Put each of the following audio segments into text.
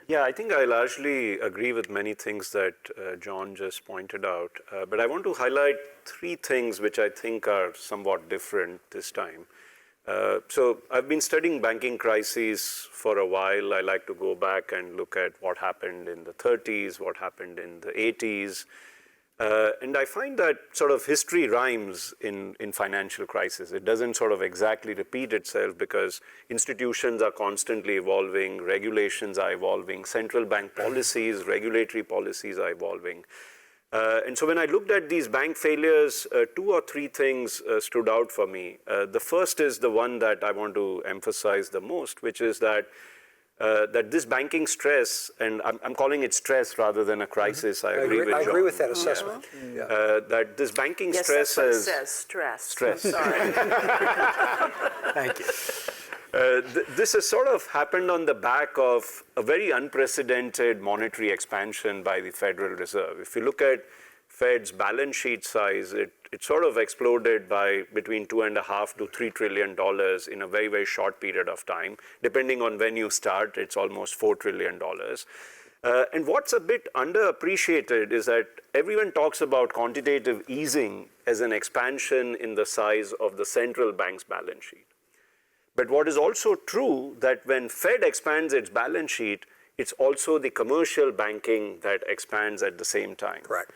Yeah, I think I largely agree with many things that John just pointed out, but I want to highlight three things which I think are somewhat different this time. So I've been studying banking crises for a while. I like to go back and look at what happened in the 30s, what happened in the 80s. And I find that sort of history rhymes in financial crisis. It doesn't sort of exactly repeat itself because institutions are constantly evolving, regulations are evolving, central bank policies, regulatory policies are evolving. And so when I looked at these bank failures, two or three things stood out for me. The first is the one that I want to emphasize the most, which is that this banking stress, and I'm calling it stress rather than a crisis. I agree with John. I agree with that assessment. That this banking stress is... Yes, stress. Stress. Sorry. Thank you. This has sort of happened on the back of a very unprecedented monetary expansion by the Federal Reserve. If you look at Fed's balance sheet size, it sort of exploded by between $2.5 to $3 trillion in a very, very short period of time. Depending on when you start, it's almost $4 trillion. And what's a bit underappreciated is that everyone talks about quantitative easing as an expansion in the size of the central bank's balance sheet. But what is also true that when Fed expands its balance sheet, it's also the commercial banking that expands at the same time. Correct.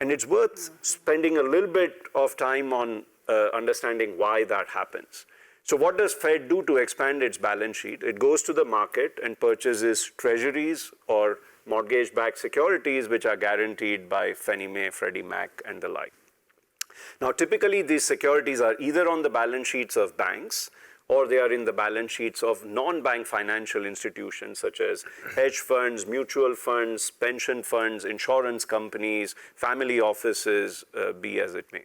And it's worth spending a little bit of time on understanding why that happens. So what does Fed do to expand its balance sheet? It goes to the market and purchases treasuries or mortgage-backed securities which are guaranteed by Fannie Mae, Freddie Mac, and the like. Now, typically these securities are either on the balance sheets of banks or they are in the balance sheets of non-bank financial institutions such as hedge funds, mutual funds, pension funds, insurance companies, family offices, be as it may.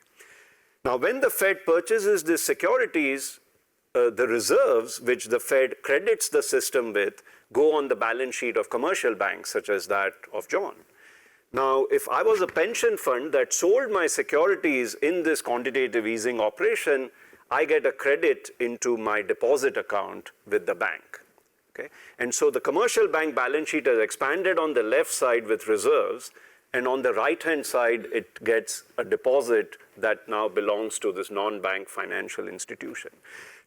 Now, when the Fed purchases these securities, the reserves which the Fed credits the system with go on the balance sheet of commercial banks such as that of John. Now, if I was a pension fund that sold my securities in this quantitative easing operation, I get a credit into my deposit account with the bank. Okay? And so the commercial bank balance sheet has expanded on the left side with reserves, and on the right-hand side, it gets a deposit that now belongs to this non-bank financial institution.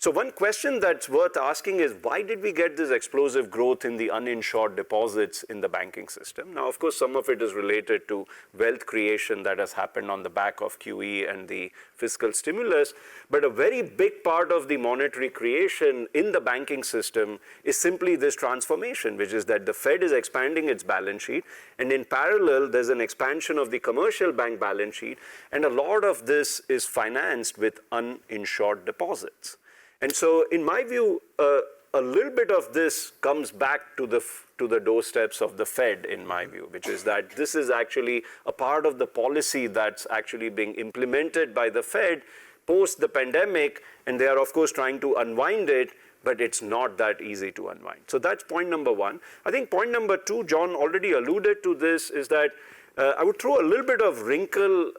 So one question that's worth asking is, why did we get this explosive growth in the uninsured deposits in the banking system? Now, of course, some of it is related to wealth creation that has happened on the back of QE and the fiscal stimulus, but a very big part of the monetary creation in the banking system is simply this transformation, which is that the Fed is expanding its balance sheet, and in parallel, there's an expansion of the commercial bank balance sheet, and a lot of this is financed with uninsured deposits. And so, in my view, a little bit of this comes back to the doorsteps of the Fed, in my view, which is that this is actually a part of the policy that's actually being implemented by the Fed post the pandemic, and they are, of course, trying to unwind it, but it's not that easy to unwind. So that's point number one. I think point number two, John already alluded to this, is that I would throw a little bit of wrinkle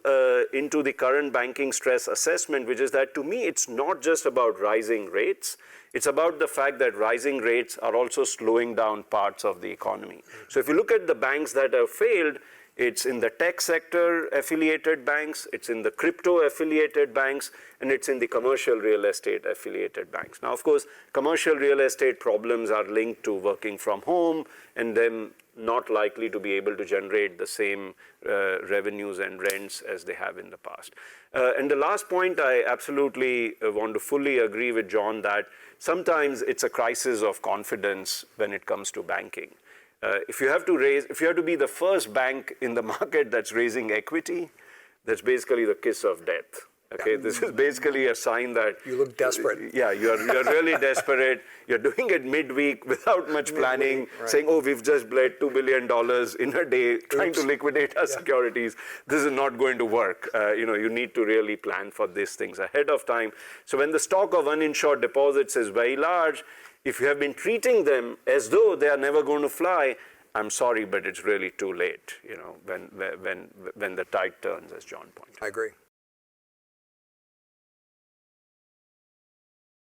into the current banking stress assessment, which is that to me, it's not just about rising rates. It's about the fact that rising rates are also slowing down parts of the economy. So if you look at the banks that have failed, it's in the tech sector affiliated banks, it's in the crypto affiliated banks, and it's in the commercial real estate affiliated banks. Now, of course, commercial real estate problems are linked to working from home and them not likely to be able to generate the same revenues and rents as they have in the past. And the last point, I absolutely want to fully agree with John that sometimes it's a crisis of confidence when it comes to banking. If you have to be the first bank in the market that's raising equity, that's basically the kiss of death. Okay, this is basically a sign that you look desperate. Yeah, you're really desperate. You're doing it midweek without much planning, right, saying, "Oh, we've just bled $2 billion in a day trying to liquidate our securities. This is not going to work." You need to really plan for these things ahead of time. So when the stock of uninsured deposits is very large, if you have been treating them as though they are never going to fly, I'm sorry, but it's really too late. When the tide turns, as John pointed out. I agree.